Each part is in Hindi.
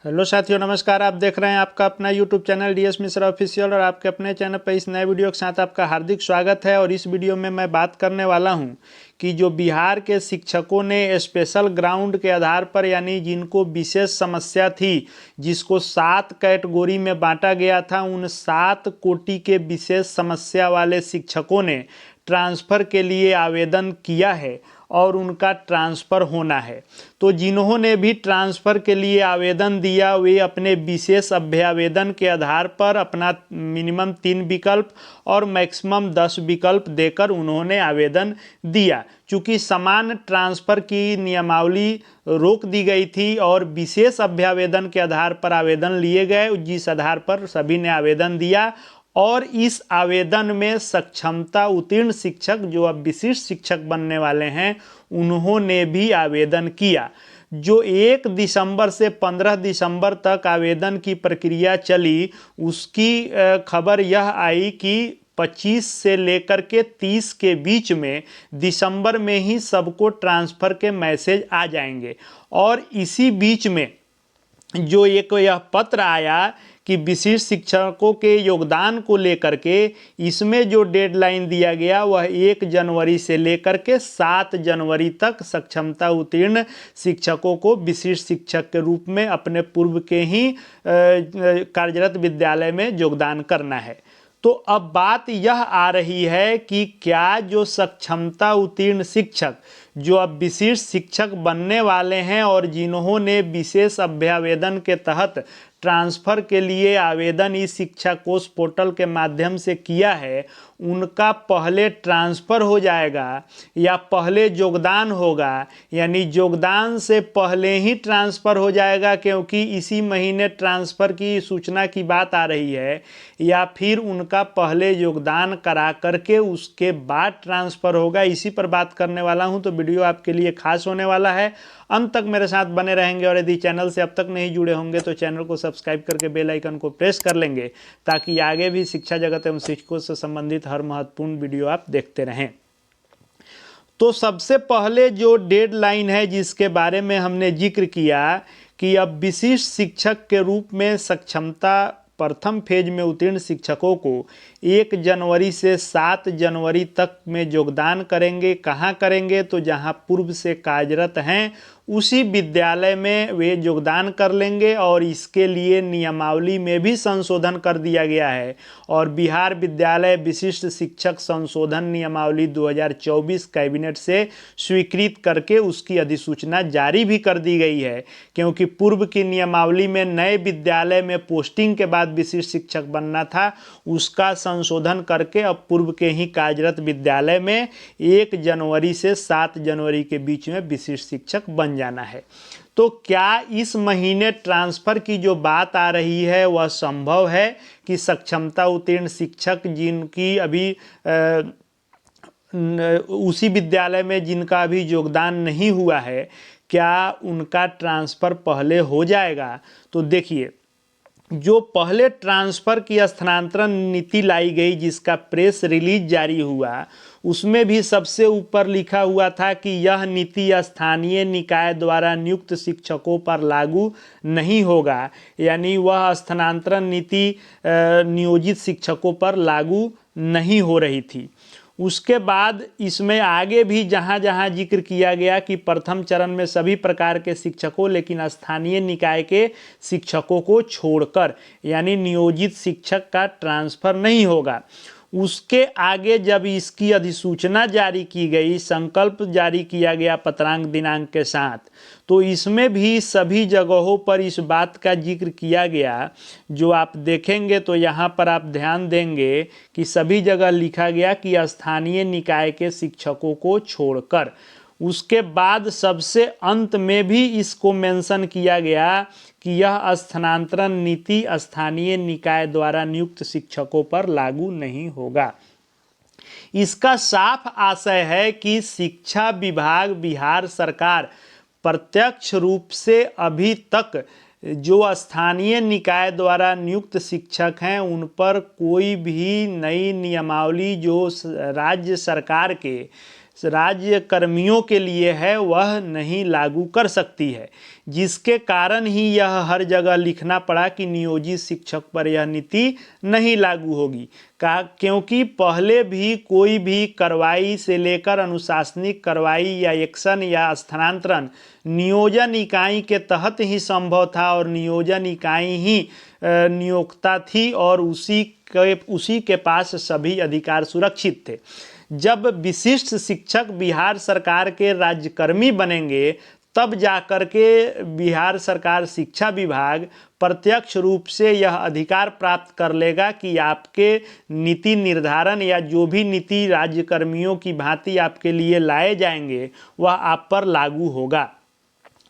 हेलो साथियों, नमस्कार। आप देख रहे हैं आपका अपना YouTube channel DS Mishra official और आपके अपने चैनल पर इस नए वीडियो के साथ आपका हार्दिक स्वागत है। और इस वीडियो में मैं बात करने वाला हूं कि जो बिहार के शिक्षकों ने स्पेशल ग्राउंड के आधार पर, यानी जिनको विशेष समस्या थी, जिसको 7 कैटेगरी में बांटा गया था, उन 7 कोटि के विशेष समस्या वाले शिक्षकों ने ट्रांसफ़र के लिए आवेदन किया है और उनका ट्रांसफ़र होना है। तो जिन्होंने भी ट्रांसफ़र के लिए आवेदन दिया, वे अपने विशेष अभ्यावेदन के आधार पर अपना मिनिमम 3 विकल्प और मैक्सिमम 10 विकल्प देकर उन्होंने आवेदन दिया। चूँकि समान ट्रांसफ़र की नियमावली रोक दी गई थी और विशेष अभ्यावेदन के आधार पर आवेदन लिए गए, जिस आधार पर सभी ने आवेदन दिया। और इस आवेदन में सक्षमता उत्तीर्ण शिक्षक, जो अब विशिष्ट शिक्षक बनने वाले हैं, उन्होंने भी आवेदन किया। जो 1 दिसंबर से 15 दिसंबर तक आवेदन की प्रक्रिया चली, उसकी खबर यह आई कि 25 से लेकर के 30 के बीच में दिसंबर में ही सबको ट्रांसफ़र के मैसेज आ जाएंगे। और इसी बीच में जो एक यह पत्र आया कि विशिष्ट शिक्षकों के योगदान को लेकर के, इसमें जो डेडलाइन दिया गया वह 1 जनवरी से लेकर के 7 जनवरी तक सक्षमता उत्तीर्ण शिक्षकों को विशिष्ट शिक्षक के रूप में अपने पूर्व के ही कार्यरत विद्यालय में योगदान करना है। तो अब बात यह आ रही है कि क्या जो सक्षमता उत्तीर्ण शिक्षक, जो अब विशिष्ट शिक्षक बनने वाले हैं और जिन्होंने विशेष अभ्यावेदन के तहत ट्रांसफ़र के लिए आवेदन इस शिक्षा कोष पोर्टल के माध्यम से किया है, उनका पहले ट्रांसफ़र हो जाएगा या पहले योगदान होगा, यानी योगदान से पहले ही ट्रांसफ़र हो जाएगा क्योंकि इसी महीने ट्रांसफ़र की सूचना की बात आ रही है, या फिर उनका पहले योगदान करा करके उसके बाद ट्रांसफ़र होगा। इसी पर बात करने वाला हूं, तो वीडियो आपके लिए खास होने वाला है। अंत तक मेरे साथ बने रहेंगे और यदि चैनल से अब तक नहीं जुड़े होंगे तो चैनल को सब्सक्राइब करके बेल आइकन को प्रेस कर लेंगे, ताकि आगे भी शिक्षा जगत एवं शिक्षकों से संबंधित हर महत्वपूर्ण वीडियो आप देखते रहें। तो सबसे पहले जो डेडलाइन है जिसके बारे में हमने जिक्र किया कि अब विशिष्ट शिक्षक के रूप में सक्षमता प्रथम फेज में उत्तीर्ण शिक्षकों को 1 जनवरी से 7 जनवरी तक में योगदान करेंगे। कहाँ करेंगे? तो जहाँ पूर्व से कार्यरत हैं उसी विद्यालय में वे योगदान कर लेंगे। और इसके लिए नियमावली में भी संशोधन कर दिया गया है और बिहार विद्यालय विशिष्ट शिक्षक संशोधन नियमावली 2024 कैबिनेट से स्वीकृत करके उसकी अधिसूचना जारी भी कर दी गई है। क्योंकि पूर्व की नियमावली में नए विद्यालय में पोस्टिंग के बाद विशिष्ट शिक्षक बनना था, उसका संशोधन करके अब पूर्व के ही कार्यरत विद्यालय में 1 जनवरी से 7 जनवरी के बीच में विशिष्ट शिक्षक बन जाना है। तो क्या इस महीने ट्रांसफ़र की जो बात आ रही है वह संभव है कि सक्षमता उत्तीर्ण शिक्षक जिनकी अभी उसी विद्यालय में जिनका अभी योगदान नहीं हुआ है, क्या उनका ट्रांसफ़र पहले हो जाएगा? तो देखिए, जो पहले ट्रांसफ़र की स्थानांतरण नीति लाई गई, जिसका प्रेस रिलीज जारी हुआ, उसमें भी सबसे ऊपर लिखा हुआ था कि यह नीति स्थानीय निकाय द्वारा नियुक्त शिक्षकों पर लागू नहीं होगा, यानी वह स्थानांतरण नीति नियोजित शिक्षकों पर लागू नहीं हो रही थी। उसके बाद इसमें आगे भी जहाँ जहाँ जिक्र किया गया कि प्रथम चरण में सभी प्रकार के शिक्षकों, लेकिन स्थानीय निकाय के शिक्षकों को छोड़कर, यानी नियोजित शिक्षक का ट्रांसफ़र नहीं होगा। उसके आगे जब इसकी अधिसूचना जारी की गई, संकल्प जारी किया गया पत्रांक दिनांक के साथ, तो इसमें भी सभी जगहों पर इस बात का जिक्र किया गया। जो आप देखेंगे तो यहाँ पर आप ध्यान देंगे कि सभी जगह लिखा गया कि स्थानीय निकाय के शिक्षकों को छोड़कर। उसके बाद सबसे अंत में भी इसको मेंशन किया गया कि यह स्थानांतरण नीति स्थानीय निकाय द्वारा नियुक्त शिक्षकों पर लागू नहीं होगा। इसका साफ आशय है कि शिक्षा विभाग, बिहार सरकार प्रत्यक्ष रूप से अभी तक जो स्थानीय निकाय द्वारा नियुक्त शिक्षक हैं उन पर कोई भी नई नियमावली जो राज्य सरकार के राज्य कर्मियों के लिए है वह नहीं लागू कर सकती है, जिसके कारण ही यह हर जगह लिखना पड़ा कि नियोजित शिक्षक पर यह नीति नहीं लागू होगी। क्योंकि पहले भी कोई भी कार्रवाई से लेकर अनुशासनिक कार्रवाई या एक्शन या स्थानांतरण नियोजन इकाई के तहत ही संभव था और नियोजन इकाई ही नियोक्ता थी और उसी के पास सभी अधिकार सुरक्षित थे। जब विशिष्ट शिक्षक बिहार सरकार के राज्यकर्मी बनेंगे तब जाकर के बिहार सरकार शिक्षा विभाग प्रत्यक्ष रूप से यह अधिकार प्राप्त कर लेगा कि आपके नीति निर्धारण या जो भी नीति राज्यकर्मियों की भांति आपके लिए लाए जाएंगे वह आप पर लागू होगा।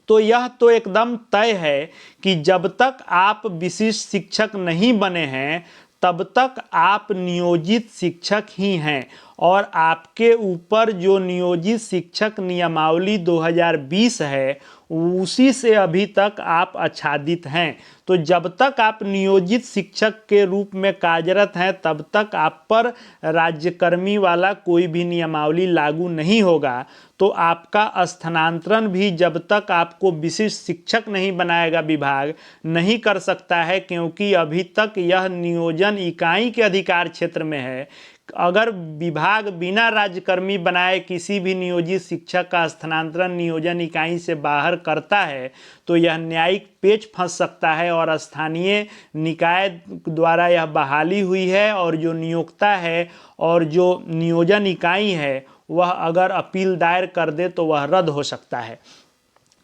तो यह तो एकदम तय है कि जब तक आप विशिष्ट शिक्षक नहीं बने हैं तब तक आप नियोजित शिक्षक ही हैं और आपके ऊपर जो नियोजित शिक्षक नियमावली 2020 है उसी से अभी तक आप आच्छादित हैं। तो जब तक आप नियोजित शिक्षक के रूप में कार्यरत हैं तब तक आप पर राज्यकर्मी वाला कोई भी नियमावली लागू नहीं होगा। तो आपका स्थानांतरण भी जब तक आपको विशिष्ट शिक्षक नहीं बनाएगा विभाग नहीं कर सकता है, क्योंकि अभी तक यह नियोजन इकाई के अधिकार क्षेत्र में है। अगर विभाग बिना राज्यकर्मी बनाए किसी भी नियोजित शिक्षक का स्थानांतरण नियोजन इकाई से बाहर करता है तो यह न्यायिक पेच फंस सकता है और स्थानीय निकाय द्वारा यह बहाली हुई है और जो नियोक्ता है और जो नियोजन इकाई है वह अगर अपील दायर कर दे तो वह रद्द हो सकता है।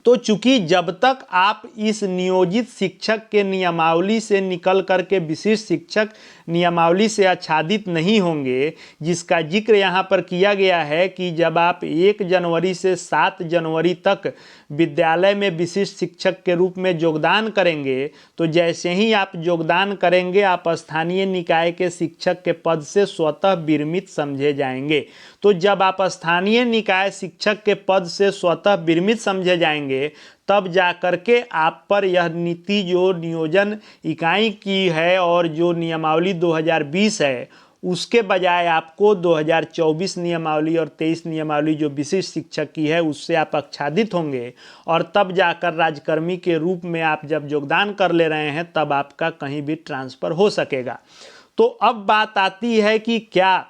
तो चूंकि जब तक आप इस नियोजित शिक्षक के नियमावली से निकल करके विशिष्ट शिक्षक नियमावली से आच्छादित नहीं होंगे, जिसका जिक्र यहाँ पर किया गया है कि जब आप 1 जनवरी से 7 जनवरी तक विद्यालय में विशिष्ट शिक्षक के रूप में योगदान करेंगे तो जैसे ही आप योगदान करेंगे आप स्थानीय निकाय के शिक्षक के पद से स्वतः विरमित समझे जाएंगे। तो जब आप स्थानीय निकाय शिक्षक के पद से स्वतः विरमित समझे जाएंगे तब जा कर के आप पर यह नीति जो नियोजन इकाई की है और जो नियमावली 2020 है उसके बजाय आपको 2024 नियमावली और 23 नियमावली जो विशिष्ट शिक्षक की है उससे आप आच्छादित होंगे और तब जाकर राज्यकर्मी के रूप में आप जब योगदान कर ले रहे हैं तब आपका कहीं भी ट्रांसफ़र हो सकेगा। तो अब बात आती है कि क्या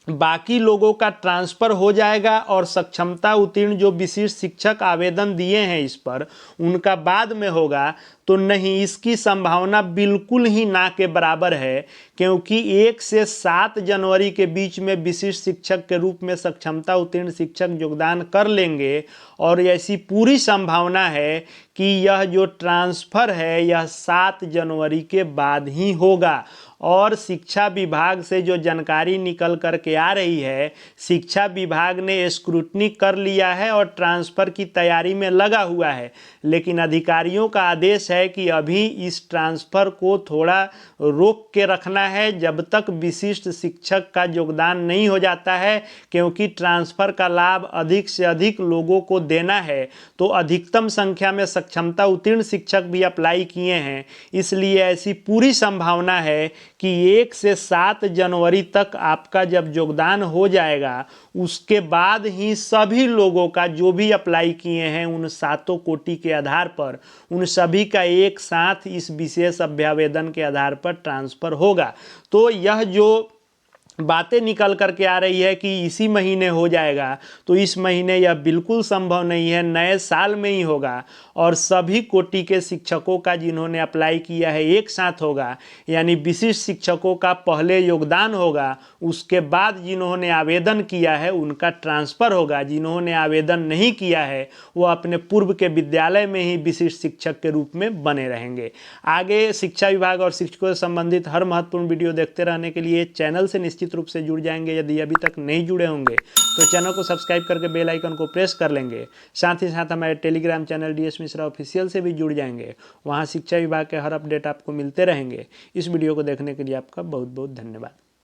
बाकी लोगों का ट्रांसफ़र हो जाएगा और सक्षमता उत्तीर्ण जो विशिष्ट शिक्षक आवेदन दिए हैं इस पर उनका बाद में होगा? तो नहीं, इसकी संभावना बिल्कुल ही ना के बराबर है, क्योंकि 1 से 7 जनवरी के बीच में विशिष्ट शिक्षक के रूप में सक्षमता उत्तीर्ण शिक्षक योगदान कर लेंगे और ऐसी पूरी संभावना है कि यह जो ट्रांसफ़र है यह 7 जनवरी के बाद ही होगा। और शिक्षा विभाग से जो जानकारी निकल कर के आ रही है, शिक्षा विभाग ने स्क्रूटनी कर लिया है और ट्रांसफ़र की तैयारी में लगा हुआ है, लेकिन अधिकारियों का आदेश है कि अभी इस ट्रांसफ़र को थोड़ा रोक के रखना है जब तक विशिष्ट शिक्षक का योगदान नहीं हो जाता है, क्योंकि ट्रांसफ़र का लाभ अधिक से अधिक लोगों को देना है। तो अधिकतम संख्या में सक्षमता उत्तीर्ण शिक्षक भी अप्लाई किए हैं, इसलिए ऐसी पूरी संभावना है कि 1 से 7 जनवरी तक आपका जब योगदान हो जाएगा उसके बाद ही सभी लोगों का जो भी अप्लाई किए हैं उन 7 कोटि के आधार पर उन सभी का एक साथ इस विशेष अभ्यावेदन के आधार पर ट्रांसफ़र होगा। तो यह जो बातें निकल करके आ रही है कि इसी महीने हो जाएगा, तो इस महीने यह बिल्कुल संभव नहीं है, नए साल में ही होगा और सभी कोटि के शिक्षकों का जिन्होंने अप्लाई किया है एक साथ होगा। यानी विशिष्ट शिक्षकों का पहले योगदान होगा, उसके बाद जिन्होंने आवेदन किया है उनका ट्रांसफ़र होगा। जिन्होंने आवेदन नहीं किया है वो अपने पूर्व के विद्यालय में ही विशिष्ट शिक्षक के रूप में बने रहेंगे। आगे शिक्षा विभाग और शिक्षकों से संबंधित हर महत्वपूर्ण वीडियो देखते रहने के लिए चैनल से निश्चित रूप से जुड़ जाएंगे। यदि अभी तक नहीं जुड़े होंगे तो चैनल को सब्सक्राइब करके बेल आइकन को प्रेस कर लेंगे। साथ ही साथ हमारे Telegram channel DS Mishra official से भी जुड़ जाएंगे। वहां शिक्षा विभाग के हर अपडेट आपको मिलते रहेंगे। इस वीडियो को देखने के लिए आपका बहुत बहुत धन्यवाद।